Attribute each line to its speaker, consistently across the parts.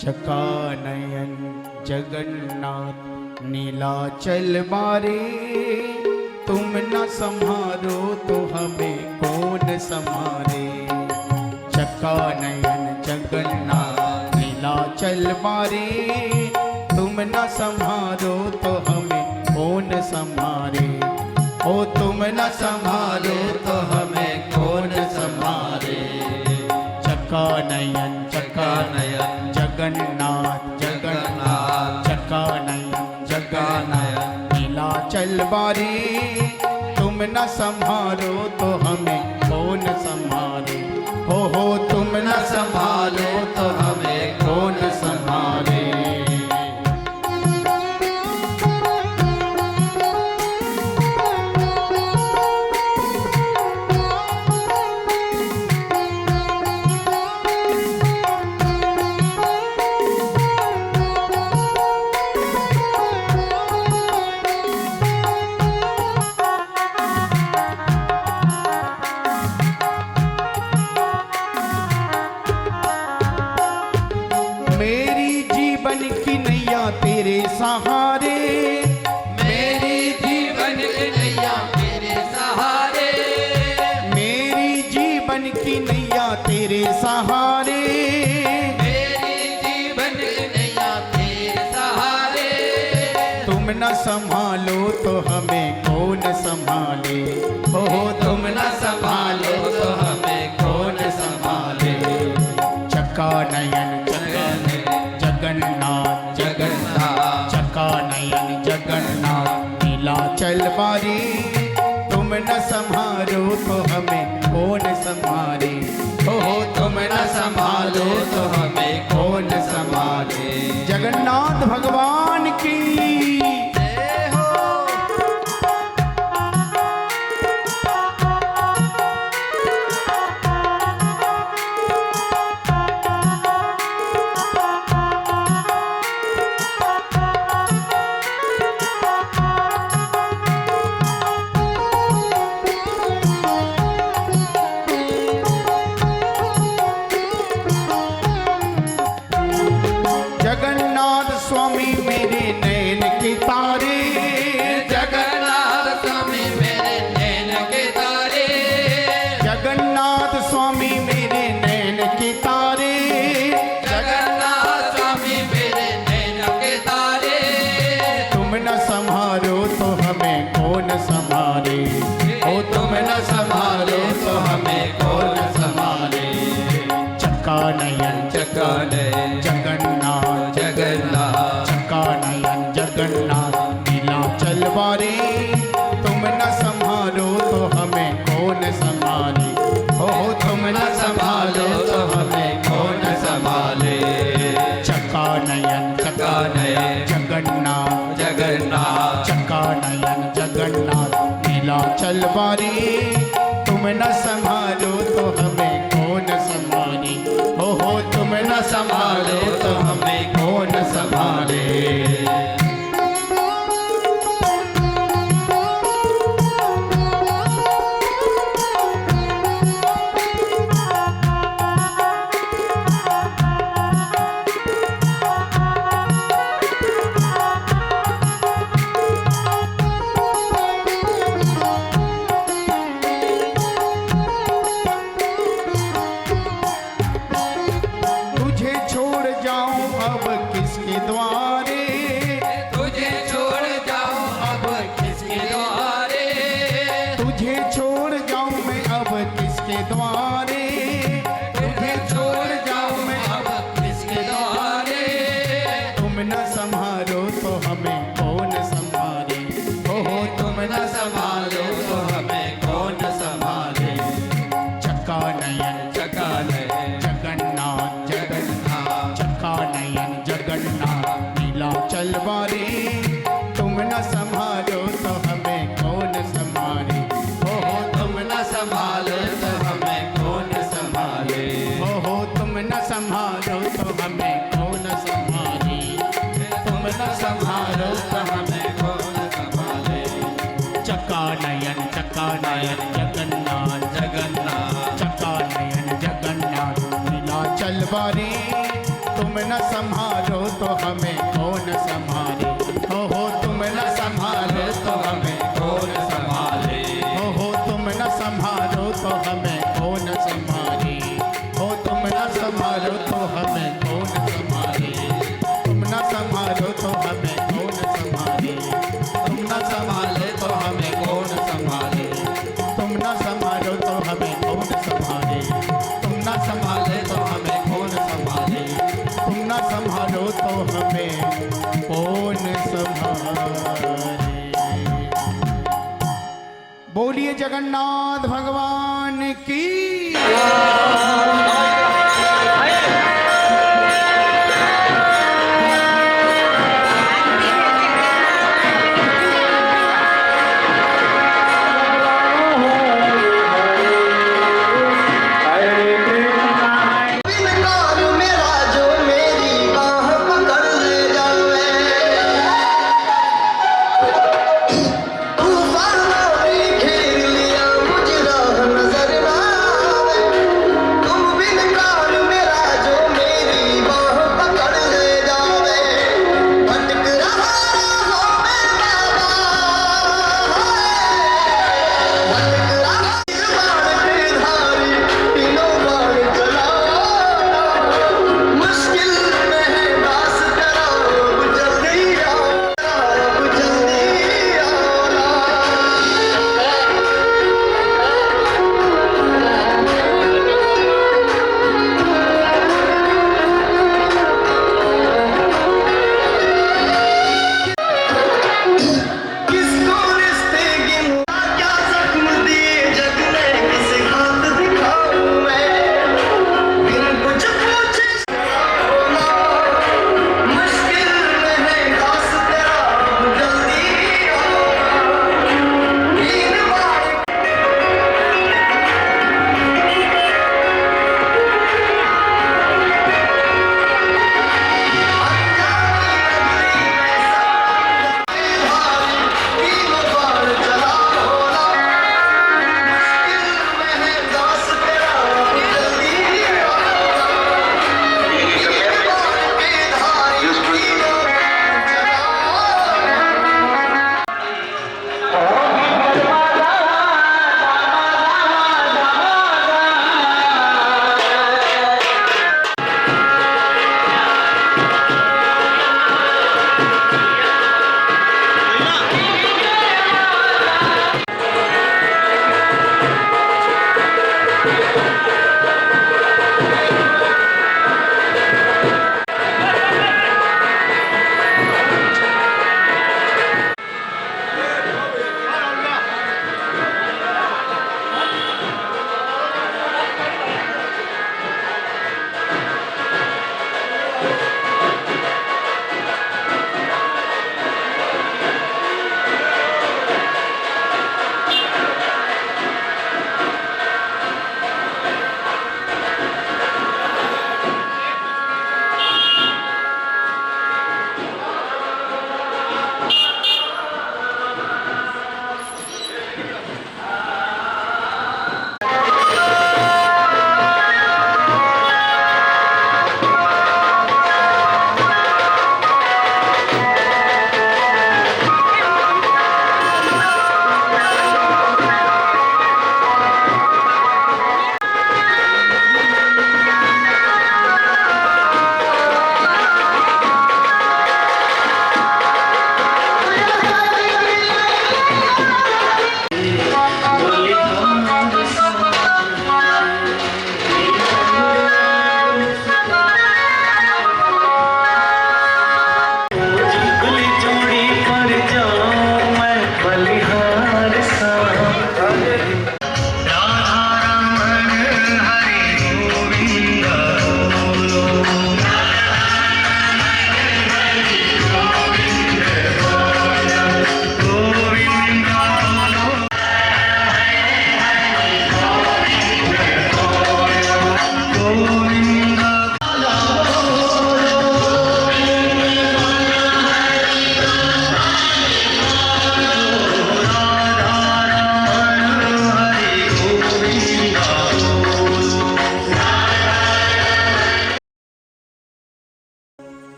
Speaker 1: चका नयन जगन्नाथ नीलाचल मारे, तुम न संहारो तो हमें कौन संहारे। चका नयन जगन्नाथ नीलाचल मारे, तुम न संहारो तो हमें कौन संहारे। ओ तुम न संहारो तो हमें कौन संहारे। चका नयन जगन्नाथ जगन्नाथ, चका नयन नीलाचल मारे, तुम न संहारो तो हमें कौन संहारे। हो तुम न संभालो तो हमें कौन संभाले। तेरे सहारे,
Speaker 2: मेरी जीवन की नैया तेरे सहारे,
Speaker 1: मेरी जीवन की नैया तेरे सहारे,
Speaker 2: मेरी जीवन की नैया तेरे सहारे।
Speaker 1: तुम न संभालो तो हमें कौन संभाले। हो तुम न संभालो तो हमें कौन संभाले। चका नयन जगन्नाथ जगन्नाथ, चका नयन जगन्नाथ नीलाचल मारे, तुम न संभालो तो हमें कौन संभाले। हो तुम न संभालो तो हमें कौन संभाले। जगन्नाथ भगवान की जगन्नाथ स्वामी मेरे नैन के तारे,
Speaker 2: जगन्नाथ स्वामी मेरे नैन के तारे,
Speaker 1: जगन्नाथ स्वामी मेरे नैन के तारे,
Speaker 2: जगन्नाथ स्वामी मेरे नैन के तारे।
Speaker 1: तुम न संभालो तो हमें कौन संभाले। ओ तुम न संभालो तो हमें कौन संभाले। चका नयन जगन्नाथ
Speaker 2: जगन्नाथ,
Speaker 1: चका नयन जगन्नाथ नीलाचल मारे, तुम न संभालो तो हमें कौन संभाले। हो तुम न संभालो तो हमें कौन संभाले। चका नयन जगन्नाथ
Speaker 2: जगन्नाथ,
Speaker 1: चका नयन जगन्नाथ नीलाचल मारे, तुम न संभालो तो हमें कौन संभाले। हो तुम न संभालो तो हमें कौन संभाले। तुझे छोड़ जाऊं अब किसके द्वारे,
Speaker 2: तुझे छोड़ जाऊं अब किसके द्वारे,
Speaker 1: तुझे छोड़ जाऊं मैं अब किसके द्वारे,
Speaker 2: तुझे छोड़ जाऊं मैं अब किसके द्वारे।
Speaker 1: तुम न संभालो तो हमें कौन संभाले। हो तुम न संभालो तो हमें कौन संभाले। चका नयन जगन्नाथ चका नयन जगन्नाथ नीलाचल मारे, तुम न संभालो तो हमें कौन संभाले। हो तुम न संभालो तो हमें कौन संभाले। हो तुम न संभालो तो हमें कौन संभाले। तुम न संभालो तो हमें कौन संभाले। चका नयन जगन्नाथ
Speaker 2: जगन्नाथ,
Speaker 1: चका नयन जगन्नाथ नीलाचल मारे, तुम न संभालो तो हमें कौन संभाले, हो तुम न संभालो तो हमें
Speaker 2: कौन संभाले,
Speaker 1: हो तुम न संभालो तो हमें कौन संभाले, हो तुम न संभालो तो हमें कौन संभाले, तुम न संभालो तो हमें कौन संभाले, तुम न संभाले तो हमें कौन संभाले, तुम न संभालो तो हमें कौन संभाले, तुम न संभाले तो हमें कौन संभाले, तुम न संभालो तो हमें कौन संभाले। बोलिए जगन्नाथ भगवान की।
Speaker 3: तूफानों ने घेर लिया, मुझे राह नजर ना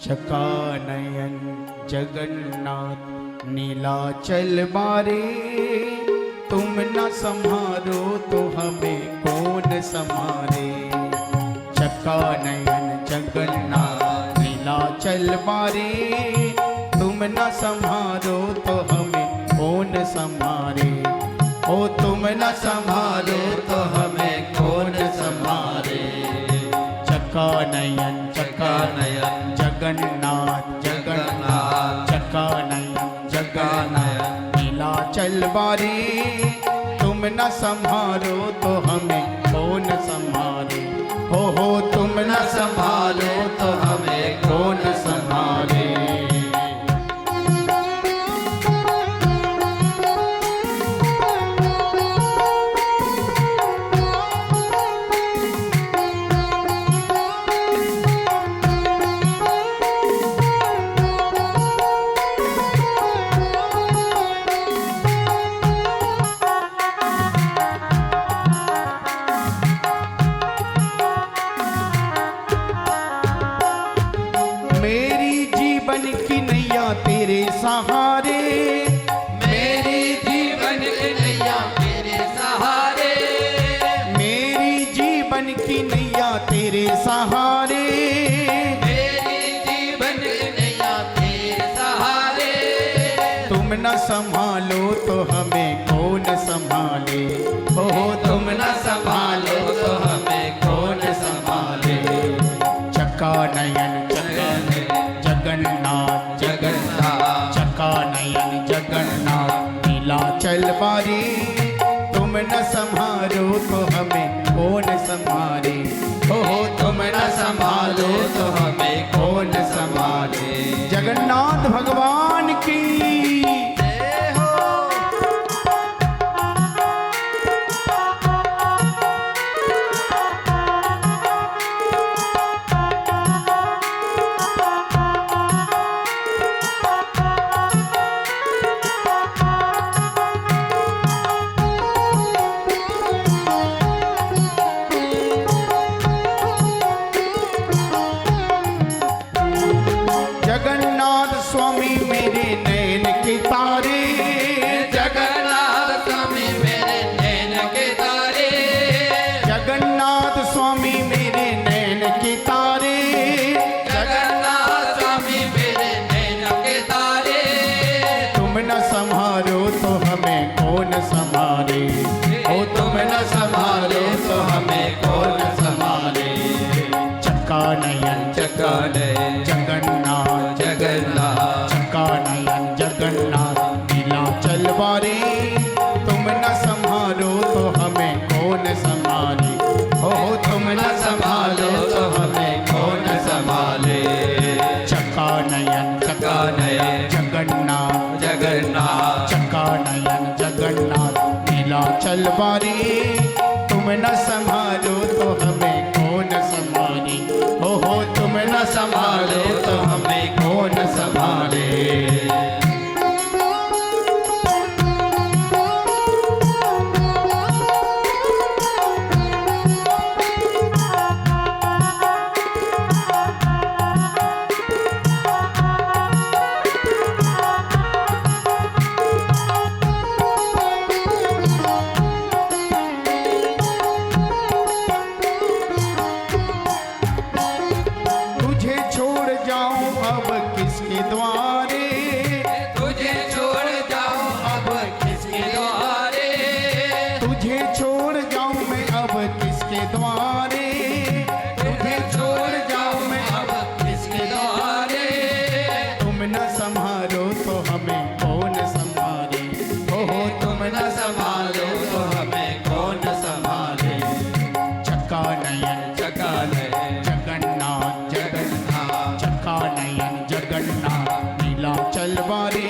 Speaker 1: चका नयन जगन्नाथ नीलाचल बारे, तुम न संहारो तो हमें कौन संहारे। चका नयन जगन्नाथ नीलाचल बारे, तुम न संहारो तो हमें कौन संहारे। ओ तुम न संहारो तो हमें कौन संहारे। चका नयन जगन्नाथ जगन्नाथ, चका नयन नीलाचल बारे, तुम न संहारो तो हमें कौन संहारे। हो तुम न संभालो तो हमें कौन संभाले। तेरे सहारे,
Speaker 2: मेरी जीवन की नैया तेरे सहारे,
Speaker 1: मेरी जीवन की नैया तेरे सहारे,
Speaker 2: मेरी जीवन की नैया तेरे सहारे।
Speaker 1: तुम न संभालो तो हमें कौन संभाले। हो तुम न संभालो तो हमें कौन संभाले। चका नयन जगन्नाथ जगन्नाथ, चका नयन जगन्नाथ नीलाचल बारे, तुम न संभालो तो हमें कौन संभाले। हो तुम न संभालो तो हमें कौन संभाले। जगन्नाथ भगवान की जगन्नाथ स्वामी मेरे नैन के तारे,
Speaker 2: जगन्नाथ स्वामी मेरे नैन के तारे,
Speaker 1: जगन्नाथ स्वामी मेरे नैन के तारे,
Speaker 2: जगन्नाथ स्वामी मेरे नैन के तारे।
Speaker 1: तुम न संभालो तो हमें कौन संभाले। ओ तुम न संभालो तो हमें कौन संभाले। चका नयन जगन्नाथ
Speaker 2: जगन्नाथ,
Speaker 1: चका नयन जगन्नाथ नीलाचल बारे, तुम न संभालो तो हमें कौन संभाले। हो तुम न संभालो तो हमें कौन संभाले। चका नयन जगन्नाथ
Speaker 2: जगन्नाथ,
Speaker 1: चका नयन जगन्नाथ नीलाचल बारे, तुम न संभालो तो हमें कौन संभाले। हो तुम न संभालो तो हमें कौन संभाले। तुझे छोड़ जाऊं अब किसके द्वारे,
Speaker 2: तुझे छोड़ जाऊं अब किसके द्वारे,
Speaker 1: तुझे छोड़ जाऊं मैं अब किसके द्वारे,
Speaker 2: तुझे छोड़ जाऊं मैं अब किसके द्वारे।
Speaker 1: तुम न संभालो तो हमें कौन संभाले। हो तुम न संभालो तो हमें कौन संभाले। चका नयन जगन्नाथ चका नयन जगन्नाथ नीलाचल बारे,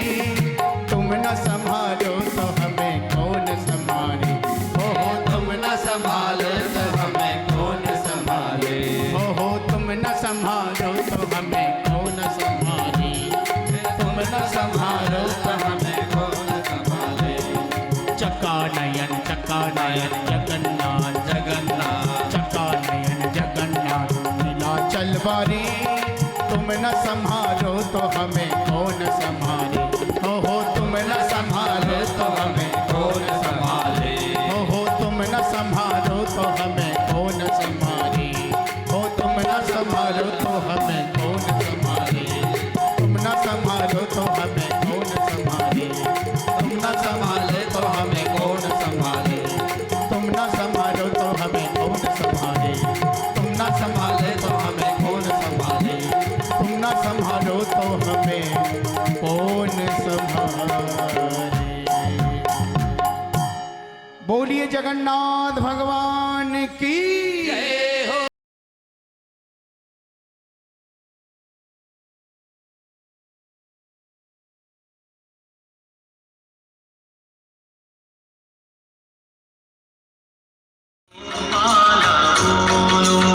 Speaker 1: तुम न संभालो तो हमें कौन संभाले। हो तुम न संभालो तो हमें कौन संभाले। हो तुम न संभालो तो हमें कौन संभाले। तुम न संभालो तो हमें कौन संभाले। चका नयन जगन्नाथ
Speaker 2: जगन्नाथ,
Speaker 1: चका नयन जगन्नाथ नीलाचल बारे, तुम न संभालो तो हमें कौन संभाले, हो तुम न संभालो तो हमें
Speaker 2: कौन संभाले,
Speaker 1: हो तुम न संभालो तो हमें कौन संभाले, हो तुम न संभालो तो हमें कौन संभाले, तुम न संभालो तो हमें कौन संभाले,
Speaker 2: तुम न संभाले तो हमें कौन संभाले,
Speaker 1: तुम न संभालो तो हमें कौन संभाले,
Speaker 2: तुम न संभाले तो हमें कौन संभाले,
Speaker 1: तुम न संभालो तो हमें कौन संभाले। बोलिए जगन्नाथ भगवान की